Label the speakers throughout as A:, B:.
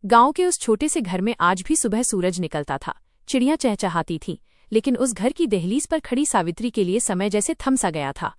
A: गांव के उस छोटे से घर में आज भी सुबह सूरज निकलता था, चिड़ियां चहचहाती थीं, लेकिन उस घर की दहलीज पर खड़ी सावित्री के लिए समय जैसे थम सा गया था।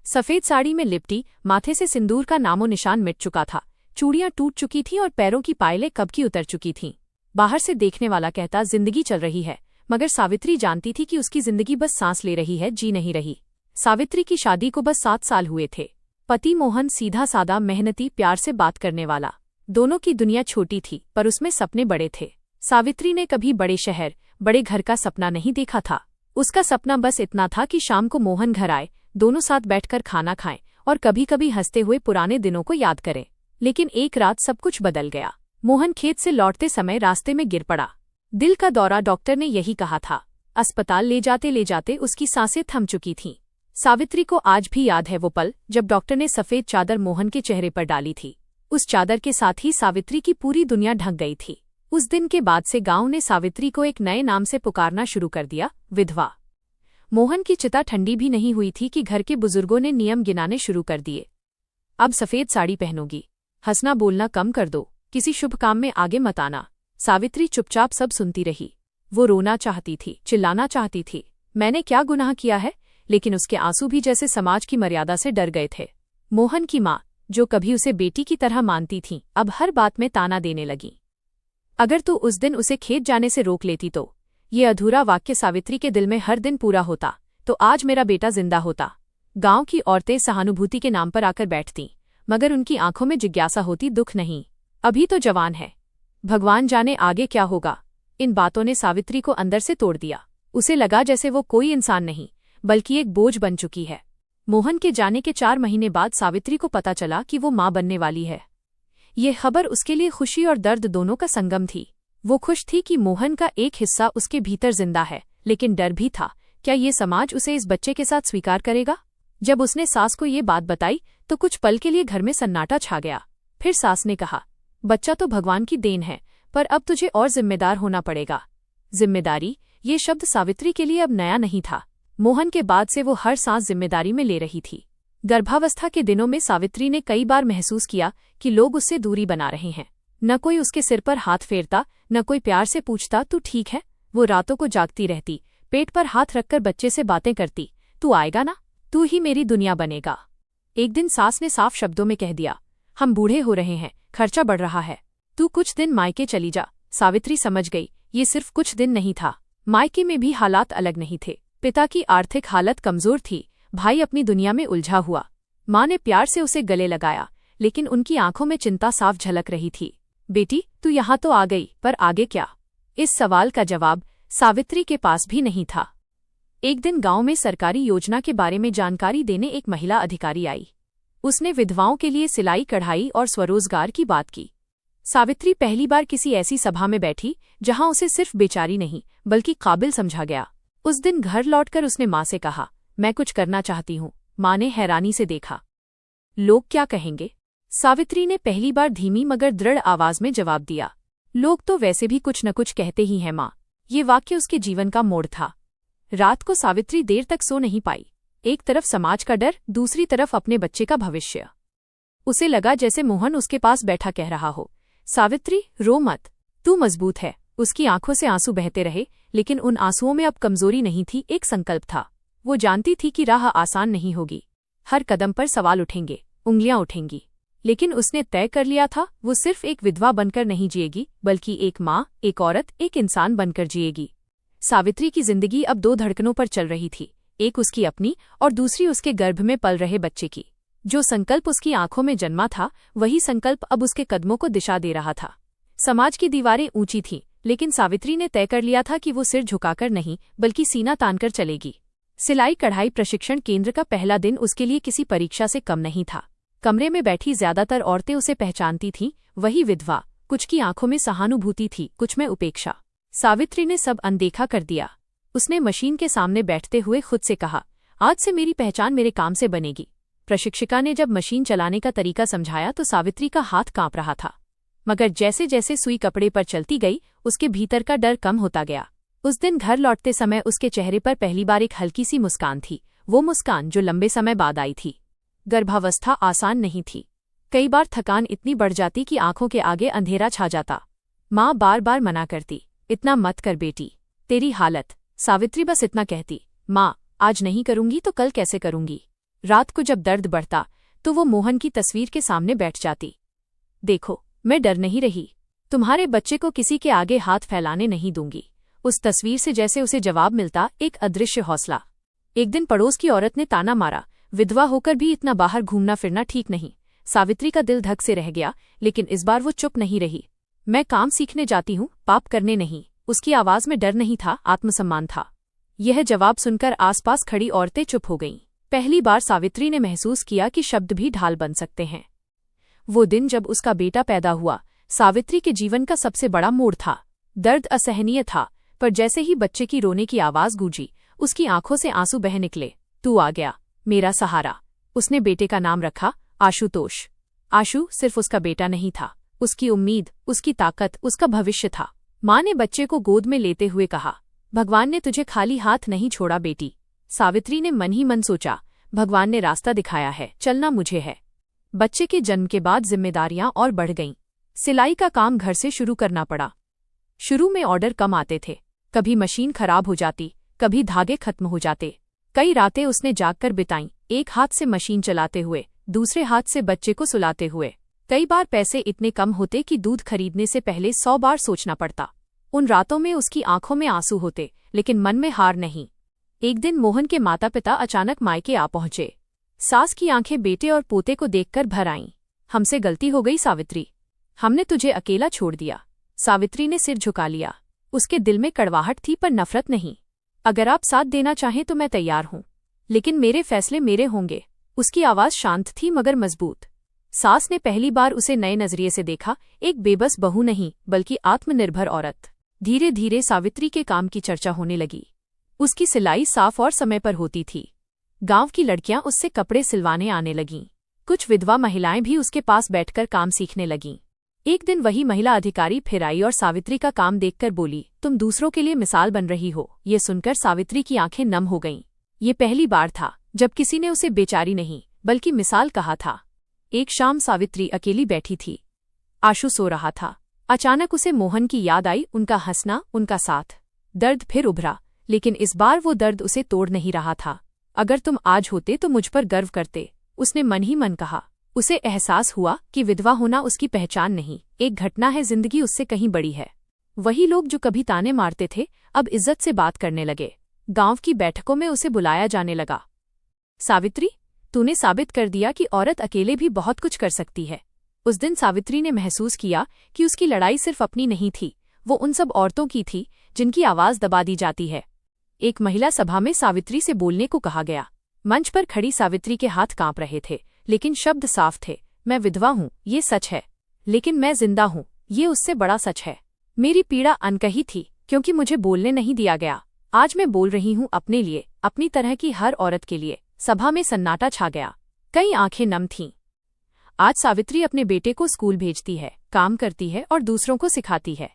A: सफेद साड़ी में लिपटी, माथे से सिंदूर का नामो निशान मिट चुका था, चूड़ियां टूट चुकी थीं और पैरों की पायलें कब की उतर चुकी थीं। बाहर से देखने वाला कहता जिंदगी चल रही है, मगर सावित्री जानती थी कि उसकी जिंदगी बस सांस ले रही है, जी नहीं रही। सावित्री की शादी को बस 7 साल हुए थे। पति मोहन सीधा सादा, मेहनती, प्यार से बात करने वाला। दोनों की दुनिया छोटी थी, पर उसमें सपने बड़े थे। सावित्री ने कभी बड़े शहर, बड़े घर का सपना नहीं देखा था। उसका सपना बस इतना था कि शाम को मोहन घर आए, दोनों साथ बैठकर खाना खाएं और कभी कभी हंसते हुए पुराने दिनों को याद करें। लेकिन एक रात सब कुछ बदल गया। मोहन खेत से लौटते समय रास्ते में गिर पड़ा। दिल का दौरा, डॉक्टर ने यही कहा था। अस्पताल ले जाते उसकी सांसें थम चुकी थीं। सावित्री को आज भी याद है वो पल जब डॉक्टर ने सफेद चादर मोहन के चेहरे पर डाली थी। उस चादर के साथ ही सावित्री की पूरी दुनिया ढक गई थी। उस दिन के बाद से गांव ने सावित्री को एक नए नाम से पुकारना शुरू कर दिया, विधवा। मोहन की चिता ठंडी भी नहीं हुई थी कि घर के बुजुर्गों ने नियम गिनाने शुरू कर दिए। अब सफेद साड़ी पहनोगी, हंसना बोलना कम कर दो, किसी शुभ काम में आगे मत आना। सावित्री चुपचाप सब सुनती रही। वो रोना चाहती थी, चिल्लाना चाहती थी, मैंने क्या गुनाह किया है, लेकिन उसके आंसू भी जैसे समाज की मर्यादा से डर गए थे। मोहन की माँ, जो कभी उसे बेटी की तरह मानती थी, अब हर बात में ताना देने लगी। अगर तू उस दिन उसे खेत जाने से रोक लेती तो ये अधूरा वाक्य सावित्री के दिल में हर दिन पूरा होता, तो आज मेरा बेटा जिंदा होता। गांव की औरतें सहानुभूति के नाम पर आकर बैठतीं, मगर उनकी आंखों में जिज्ञासा होती, दुख नहीं। अभी तो जवान है, भगवान जाने आगे क्या होगा। इन बातों ने सावित्री को अंदर से तोड़ दिया। उसे लगा जैसे वो कोई इंसान नहीं, बल्कि एक बोझ बन चुकी है। मोहन के जाने के 4 महीने बाद सावित्री को पता चला कि वो मां बनने वाली है। ये खबर उसके लिए खुशी और दर्द दोनों का संगम थी। वो खुश थी कि मोहन का एक हिस्सा उसके भीतर जिंदा है, लेकिन डर भी था, क्या ये समाज उसे इस बच्चे के साथ स्वीकार करेगा। जब उसने सास को ये बात बताई तो कुछ पल के लिए घर में सन्नाटा छा गया। फिर सास ने कहा, बच्चा तो भगवान की देन है, पर अब तुझे और जिम्मेदार होना पड़ेगा। जिम्मेदारी, ये शब्द सावित्री के लिए अब नया नहीं था। मोहन के बाद से वो हर सांस जिम्मेदारी में ले रही थी। गर्भावस्था के दिनों में सावित्री ने कई बार महसूस किया कि लोग उससे दूरी बना रहे हैं। न कोई उसके सिर पर हाथ फेरता, न कोई प्यार से पूछता, तू ठीक है। वो रातों को जागती रहती, पेट पर हाथ रखकर बच्चे से बातें करती, तू आएगा ना, तू ही मेरी दुनिया बनेगा। एक दिन सास ने साफ शब्दों में कह दिया, हम बूढ़े हो रहे हैं, खर्चा बढ़ रहा है, तू कुछ दिन मायके चली जा। सावित्री समझ गई, ये सिर्फ कुछ दिन नहीं था। मायके में भी हालात अलग नहीं थे। पिता की आर्थिक हालत कमजोर थी, भाई अपनी दुनिया में उलझा हुआ। माँ ने प्यार से उसे गले लगाया, लेकिन उनकी आंखों में चिंता साफ झलक रही थी। बेटी, तू यहाँ तो आ गई, पर आगे क्या? इस सवाल का जवाब सावित्री के पास भी नहीं था। एक दिन गांव में सरकारी योजना के बारे में जानकारी देने एक महिला अधिकारी आई। उसने विधवाओं के लिए सिलाई, कढ़ाई और स्वरोजगार की बात की। सावित्री पहली बार किसी ऐसी सभा में बैठी जहां उसे सिर्फ बेचारी नहीं, बल्कि काबिल समझा गया। उस दिन घर लौटकर उसने माँ से कहा, मैं कुछ करना चाहती हूँ। माँ ने हैरानी से देखा, लोग क्या कहेंगे? सावित्री ने पहली बार धीमी मगर दृढ़ आवाज में जवाब दिया, लोग तो वैसे भी कुछ न कुछ कहते ही हैं माँ। ये वाक्य उसके जीवन का मोड़ था। रात को सावित्री देर तक सो नहीं पाई। एक तरफ समाज का डर, दूसरी तरफ अपने बच्चे का भविष्य। उसे लगा जैसे मोहन उसके पास बैठा कह रहा हो, सावित्री रो मत, तू मजबूत है। उसकी आंखों से आंसू बहते रहे, लेकिन उन आंसुओं में अब कमजोरी नहीं थी, एक संकल्प था। वो जानती थी कि राह आसान नहीं होगी। हर कदम पर सवाल उठेंगे, उंगलियां उठेंगी, लेकिन उसने तय कर लिया था, वो सिर्फ एक विधवा बनकर नहीं जिएगी, बल्कि एक माँ, एक औरत, एक इंसान बनकर जिएगी। सावित्री की जिंदगी अब 2 धड़कनों पर चल रही थी, एक उसकी अपनी और दूसरी उसके गर्भ में पल रहे बच्चे की। जो संकल्प उसकी आंखों में जन्मा था, वही संकल्प अब उसके कदमों को दिशा दे रहा था। समाज की दीवारें ऊंची थीं, लेकिन सावित्री ने तय कर लिया था कि वो सिर झुकाकर नहीं, बल्कि सीना तानकर चलेगी। सिलाई कढ़ाई प्रशिक्षण केंद्र का पहला दिन उसके लिए किसी परीक्षा से कम नहीं था। कमरे में बैठी ज्यादातर औरतें उसे पहचानती थीं, वही विधवा। कुछ की आंखों में सहानुभूति थी, कुछ में उपेक्षा। सावित्री ने सब अनदेखा कर दिया। उसने मशीन के सामने बैठते हुए खुद से कहा, आज से मेरी पहचान मेरे काम से बनेगी। प्रशिक्षिका ने जब मशीन चलाने का तरीका समझाया तो सावित्री का हाथ कांप रहा था, मगर जैसे जैसे सुई कपड़े पर चलती गई, उसके भीतर का डर कम होता गया। उस दिन घर लौटते समय उसके चेहरे पर पहली बार एक हल्की सी मुस्कान थी, वो मुस्कान जो लंबे समय बाद आई थी। गर्भावस्था आसान नहीं थी। कई बार थकान इतनी बढ़ जाती कि आंखों के आगे अंधेरा छा जाता। माँ बार बार मना करती, इतना मत कर बेटी, तेरी हालत। सावित्री बस इतना कहती, माँ आज नहीं करूंगी तो कल कैसे करूंगी। रात को जब दर्द बढ़ता तो वो मोहन की तस्वीर के सामने बैठ जाती। देखो, मैं डर नहीं रही, तुम्हारे बच्चे को किसी के आगे हाथ फैलाने नहीं दूंगी। उस तस्वीर से जैसे उसे जवाब मिलता, एक अदृश्य हौसला। एक दिन पड़ोस की औरत ने ताना मारा, विधवा होकर भी इतना बाहर घूमना फिरना ठीक नहीं। सावित्री का दिल धक से रह गया, लेकिन इस बार वो चुप नहीं रही। मैं काम सीखने जाती हूँ, पाप करने नहीं। उसकी आवाज में डर नहीं था, आत्मसम्मान था। यह जवाब सुनकर आसपास खड़ी औरतें चुप हो गईं। पहली बार सावित्री ने महसूस किया कि शब्द भी ढाल बन सकते हैं। वो दिन जब उसका बेटा पैदा हुआ, सावित्री के जीवन का सबसे बड़ा मोड़ था। दर्द असहनीय था, पर जैसे ही बच्चे की रोने की आवाज गूंजी, उसकी आंखों से आंसू बह निकले। तू आ गया, मेरा सहारा। उसने बेटे का नाम रखा आशुतोष। आशु सिर्फ उसका बेटा नहीं था, उसकी उम्मीद, उसकी ताकत, उसका भविष्य था। माँ ने बच्चे को गोद में लेते हुए कहा, भगवान ने तुझे खाली हाथ नहीं छोड़ा बेटी। सावित्री ने मन ही मन सोचा, भगवान ने रास्ता दिखाया है, चलना मुझे है। बच्चे के जन्म के बाद जिम्मेदारियां और बढ़ गईं। सिलाई का काम घर से शुरू करना पड़ा। शुरू में ऑर्डर कम आते थे, कभी मशीन खराब हो जाती, कभी धागे खत्म हो जाते। कई रातें उसने जागकर बिताईं, एक हाथ से मशीन चलाते हुए, दूसरे हाथ से बच्चे को सुलाते हुए। कई बार पैसे इतने कम होते कि दूध खरीदने से पहले 100 बार सोचना पड़ता। उन रातों में उसकी आंखों में आंसू होते, लेकिन मन में हार नहीं। एक दिन मोहन के माता पिता अचानक मायके आ पहुंचे। सास की आंखें बेटे और पोते को देखकर भर आईं। हमसे गलती हो गई सावित्री, हमने तुझे अकेला छोड़ दिया। सावित्री ने सिर झुका लिया। उसके दिल में कड़वाहट थी, पर नफरत नहीं। अगर आप साथ देना चाहें तो मैं तैयार हूं, लेकिन मेरे फैसले मेरे होंगे। उसकी आवाज शांत थी मगर मजबूत। सास ने पहली बार उसे नए नजरिए से देखा, एक बेबस बहू नहीं बल्कि आत्मनिर्भर औरत। धीरे धीरे सावित्री के काम की चर्चा होने लगी। उसकी सिलाई साफ और समय पर होती थी। गांव की लड़कियां उससे कपड़े सिलवाने आने लगीं। कुछ विधवा महिलाएं भी उसके पास बैठकर काम सीखने लगीं। एक दिन वही महिला अधिकारी फिर आई और सावित्री का काम देखकर बोली, तुम दूसरों के लिए मिसाल बन रही हो। ये सुनकर सावित्री की आंखें नम हो गईं। ये पहली बार था जब किसी ने उसे बेचारी नहीं बल्कि मिसाल कहा था। एक शाम सावित्री अकेली बैठी थी। आशु सो रहा था। अचानक उसे मोहन की याद आई, उनका हंसना, उनका साथ। दर्द फिर उभरा, लेकिन इस बार वो दर्द उसे तोड़ नहीं रहा था। अगर तुम आज होते तो मुझ पर गर्व करते, उसने मन ही मन कहा। उसे एहसास हुआ कि विधवा होना उसकी पहचान नहीं, एक घटना है, जिंदगी उससे कहीं बड़ी है। वही लोग जो कभी ताने मारते थे अब इज्जत से बात करने लगे। गांव की बैठकों में उसे बुलाया जाने लगा। सावित्री, तूने साबित कर दिया कि औरत अकेले भी बहुत कुछ कर सकती है। उस दिन सावित्री ने महसूस किया कि उसकी लड़ाई सिर्फ अपनी नहीं थी, वो उन सब औरतों की थी जिनकी आवाज दबा दी जाती है। एक महिला सभा में सावित्री से बोलने को कहा गया। मंच पर खड़ी सावित्री के हाथ कांप रहे थे, लेकिन शब्द साफ थे। मैं विधवा हूँ, ये सच है, लेकिन मैं जिंदा हूँ, ये उससे बड़ा सच है। मेरी पीड़ा अनकही थी क्योंकि मुझे बोलने नहीं दिया गया। आज मैं बोल रही हूँ अपने लिए, अपनी तरह की हर औरत के लिए। सभा में सन्नाटा छा गया। कई आंखें नम थीं। आज सावित्री अपने बेटे को स्कूल भेजती है, काम करती है और दूसरों को सिखाती है।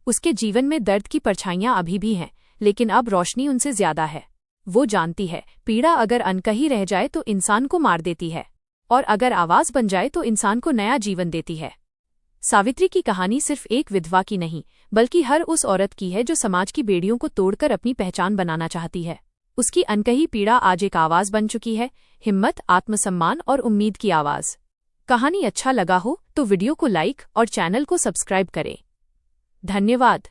A: उसके जीवन में दर्द की परछाइयां अभी भी हैं, लेकिन अब रोशनी उनसे ज्यादा है। वो जानती है, पीड़ा अगर अनकही रह जाए तो इंसान को मार देती है, और अगर आवाज बन जाए तो इंसान को नया जीवन देती है। सावित्री की कहानी सिर्फ एक विधवा की नहीं, बल्कि हर उस औरत की है जो समाज की बेड़ियों को तोड़कर अपनी पहचान बनाना चाहती है। उसकी अनकही पीड़ा आज एक आवाज बन चुकी है, हिम्मत, आत्मसम्मान और उम्मीद की आवाज। कहानी अच्छा लगा हो तो वीडियो को लाइक और चैनल को सब्सक्राइब करें। धन्यवाद।